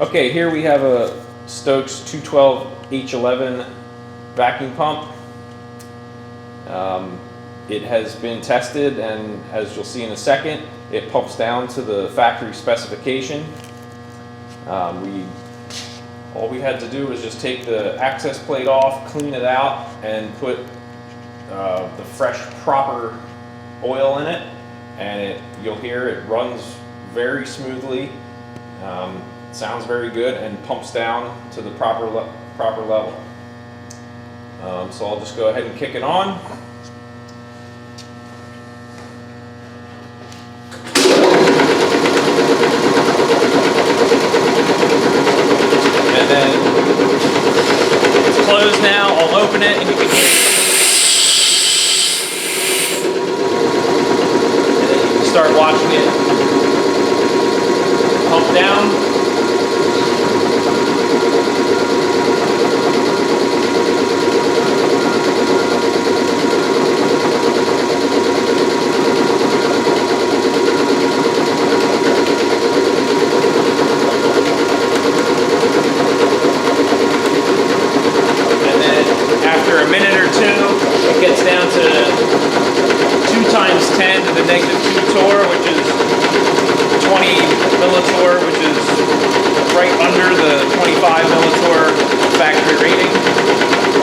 Okay, here we have a Stokes 212H11 vacuum pump. It has been tested, and as you'll see in a second, it pumps down to the factory specification. All we had to do was just take the access plate off, clean it out, and put the fresh, proper oil in it, and you'll hear it runs very smoothly. Sounds very good and pumps down to the proper level. So I'll just go ahead and kick it on. And then it's closed now. I'll open it and you can hear it. And then you can start watching it pump down. After a minute or two, it gets down to 2 times 10 to the -2 torr, which is 20 millitorr, which is right under the 25 millitorr factory rating.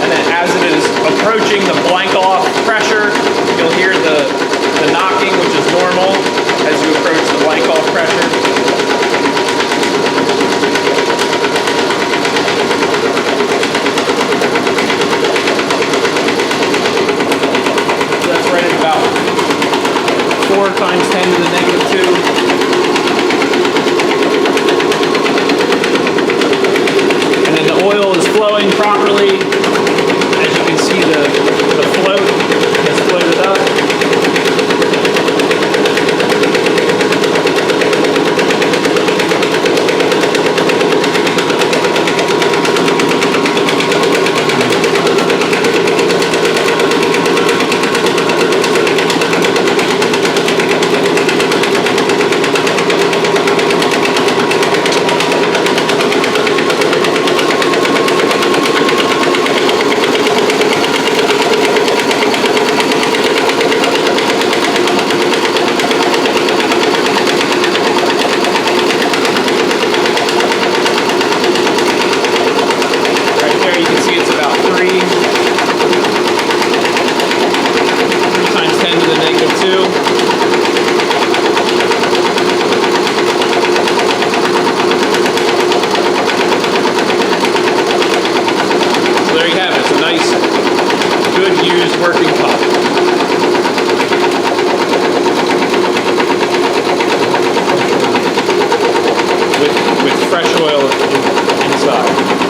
And then as it is approaching the blank off pressure, you'll hear the knocking, which is normal as you approach the blank off pressure. About 4 times 10 to the -2. And then the oil is flowing properly. As you can see, the float has floated up. Working pump. With fresh oil inside.